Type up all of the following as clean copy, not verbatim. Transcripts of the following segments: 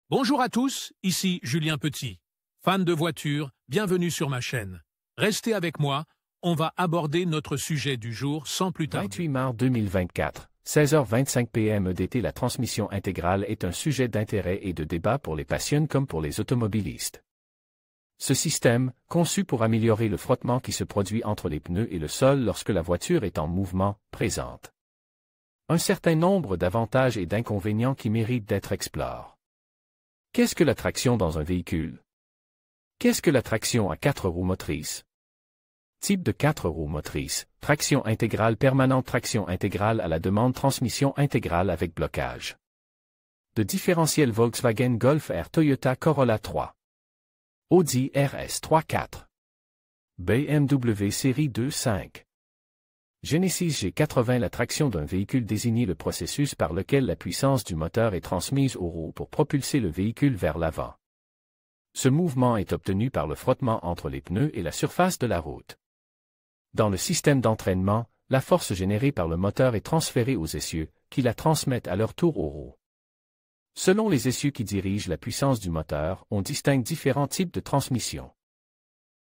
Bonjour à tous, ici Julien Petit. Fan de voitures, bienvenue sur ma chaîne. Restez avec moi, on va aborder notre sujet du jour sans plus tarder. 28 mars 2024, 16h25 p.m. EDT. La transmission intégrale est un sujet d'intérêt et de débat pour les passionnés comme pour les automobilistes. Ce système, conçu pour améliorer le frottement qui se produit entre les pneus et le sol lorsque la voiture est en mouvement, présente un certain nombre d'avantages et d'inconvénients qui méritent d'être explorés. Qu'est-ce que la traction dans un véhicule? Qu'est-ce que la traction à 4 roues motrices? Type de 4 roues motrices, traction intégrale permanente, traction intégrale à la demande, transmission intégrale avec blocage. De différentiel Volkswagen Golf R, Toyota Corolla 3, Audi RS 3.4, BMW série 2.5. Genesis G80. La traction d'un véhicule désigne le processus par lequel la puissance du moteur est transmise aux roues pour propulser le véhicule vers l'avant. Ce mouvement est obtenu par le frottement entre les pneus et la surface de la route. Dans le système d'entraînement, la force générée par le moteur est transférée aux essieux, qui la transmettent à leur tour aux roues. Selon les essieux qui dirigent la puissance du moteur, on distingue différents types de transmission.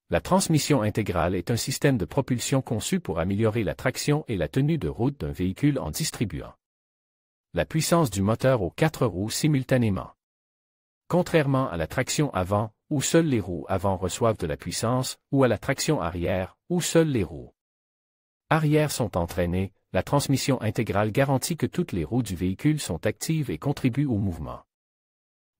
La transmission intégrale est un système de propulsion conçu pour améliorer la traction et la tenue de route d'un véhicule en distribuant la puissance du moteur aux 4 roues simultanément. Contrairement à la traction avant, où seules les roues avant reçoivent de la puissance, ou à la traction arrière, où seules les roues arrière sont entraînées, la transmission intégrale garantit que toutes les roues du véhicule sont actives et contribuent au mouvement.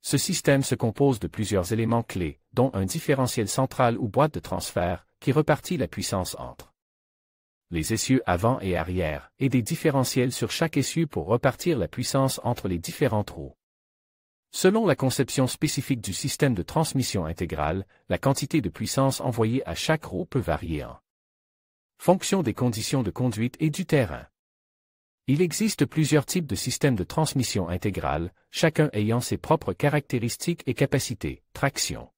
Ce système se compose de plusieurs éléments clés, dont un différentiel central ou boîte de transfert, qui repartit la puissance entre les essieux avant et arrière, et des différentiels sur chaque essieu pour repartir la puissance entre les différentes roues. Selon la conception spécifique du système de transmission intégrale, la quantité de puissance envoyée à chaque roue peut varier en fonction des conditions de conduite et du terrain. Il existe plusieurs types de systèmes de transmission intégrale, chacun ayant ses propres caractéristiques et capacités. Traction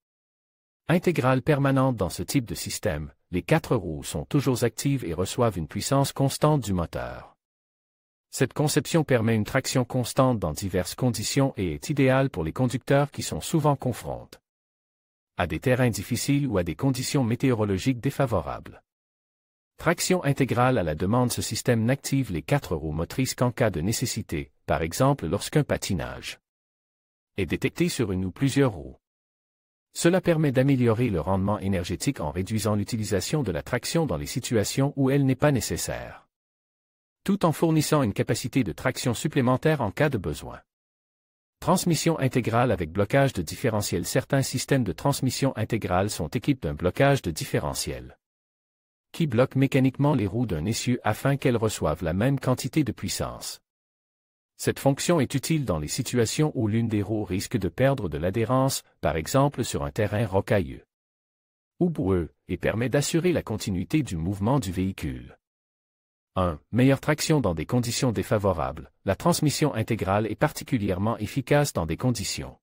intégrale permanente. Dans ce type de système, les 4 roues sont toujours actives et reçoivent une puissance constante du moteur. Cette conception permet une traction constante dans diverses conditions et est idéale pour les conducteurs qui sont souvent confrontés à des terrains difficiles ou à des conditions météorologiques défavorables. Traction intégrale à la demande. Ce système n'active les 4 roues motrices qu'en cas de nécessité, par exemple lorsqu'un patinage est détecté sur une ou plusieurs roues. Cela permet d'améliorer le rendement énergétique en réduisant l'utilisation de la traction dans les situations où elle n'est pas nécessaire, tout en fournissant une capacité de traction supplémentaire en cas de besoin. Transmission intégrale avec blocage de différentiel. Certains systèmes de transmission intégrale sont équipés d'un blocage de différentiel qui bloque mécaniquement les roues d'un essieu afin qu'elles reçoivent la même quantité de puissance. Cette fonction est utile dans les situations où l'une des roues risque de perdre de l'adhérence, par exemple sur un terrain rocailleux ou boueux, et permet d'assurer la continuité du mouvement du véhicule. 1. Meilleure traction dans des conditions défavorables. La transmission intégrale est particulièrement efficace dans des conditions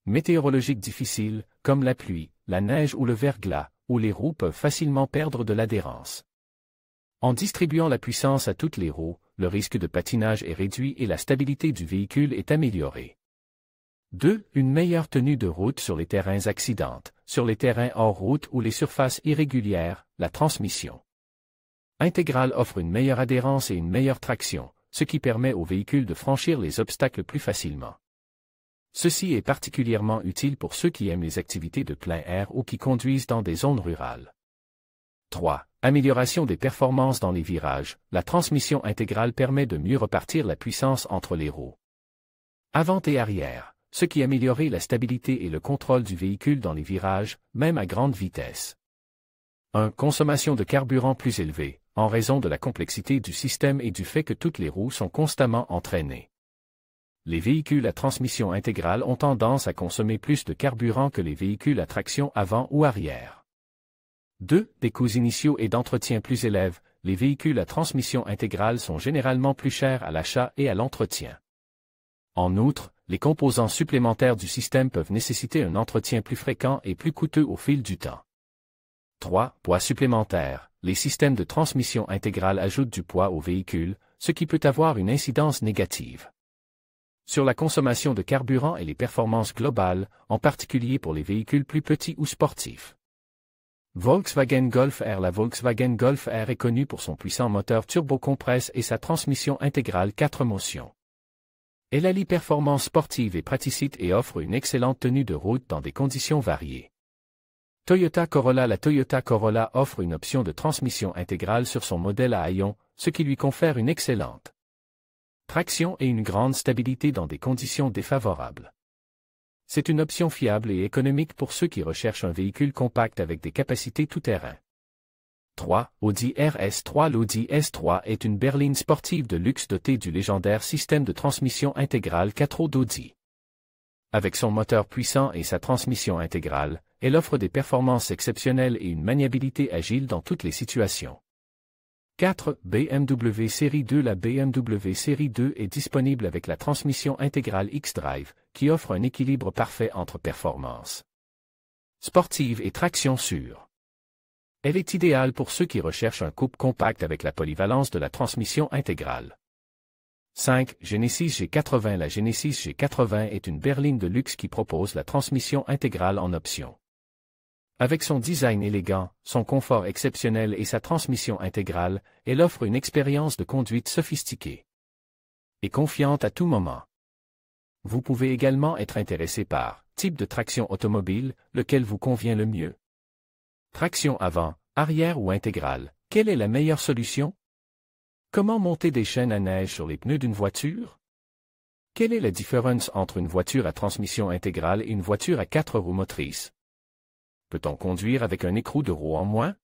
météorologiques difficiles, comme la pluie, la neige ou le verglas, où les roues peuvent facilement perdre de l'adhérence. En distribuant la puissance à toutes les roues, le risque de patinage est réduit et la stabilité du véhicule est améliorée. 2. Une meilleure tenue de route sur les terrains accidentes. Sur les terrains hors route ou les surfaces irrégulières, la transmission intégrale offre une meilleure adhérence et une meilleure traction, ce qui permet au véhicule de franchir les obstacles plus facilement. Ceci est particulièrement utile pour ceux qui aiment les activités de plein air ou qui conduisent dans des zones rurales. 3. Amélioration des performances dans les virages. La transmission intégrale permet de mieux repartir la puissance entre les roues avant et arrière, ce qui améliore la stabilité et le contrôle du véhicule dans les virages, même à grande vitesse. 1. Consommation de carburant plus élevée, en raison de la complexité du système et du fait que toutes les roues sont constamment entraînées. Les véhicules à transmission intégrale ont tendance à consommer plus de carburant que les véhicules à traction avant ou arrière. 2. Des coûts initiaux et d'entretien plus élevés. Les véhicules à transmission intégrale sont généralement plus chers à l'achat et à l'entretien. En outre, les composants supplémentaires du système peuvent nécessiter un entretien plus fréquent et plus coûteux au fil du temps. 3. Poids supplémentaire. Les systèmes de transmission intégrale ajoutent du poids au véhicule, ce qui peut avoir une incidence négative Sur la consommation de carburant et les performances globales, en particulier pour les véhicules plus petits ou sportifs. Volkswagen Golf R. La Volkswagen Golf R est connue pour son puissant moteur turbocompresse et sa transmission intégrale 4 motions. Elle allie performance sportive et praticité et offre une excellente tenue de route dans des conditions variées. Toyota Corolla. La Toyota Corolla offre une option de transmission intégrale sur son modèle à haillons, ce qui lui confère une excellente traction et une grande stabilité dans des conditions défavorables. C'est une option fiable et économique pour ceux qui recherchent un véhicule compact avec des capacités tout-terrain. 3. Audi RS3. L'Audi S3 est une berline sportive de luxe dotée du légendaire système de transmission intégrale 4 d'Audi. Avec son moteur puissant et sa transmission intégrale, elle offre des performances exceptionnelles et une maniabilité agile dans toutes les situations. 4. BMW Série 2. La BMW Série 2 est disponible avec la transmission intégrale xDrive, qui offre un équilibre parfait entre performance sportive et traction sûre. Elle est idéale pour ceux qui recherchent un couple compact avec la polyvalence de la transmission intégrale. 5. Genesis G80. La Genesis G80 est une berline de luxe qui propose la transmission intégrale en option. Avec son design élégant, son confort exceptionnel et sa transmission intégrale, elle offre une expérience de conduite sophistiquée et confiante à tout moment. Vous pouvez également être intéressé par type de traction automobile, lequel vous convient le mieux. Traction avant, arrière ou intégrale, quelle est la meilleure solution? Comment monter des chaînes à neige sur les pneus d'une voiture? Quelle est la différence entre une voiture à transmission intégrale et une voiture à 4 roues motrices? Peut-on conduire avec un écrou de roues en moins?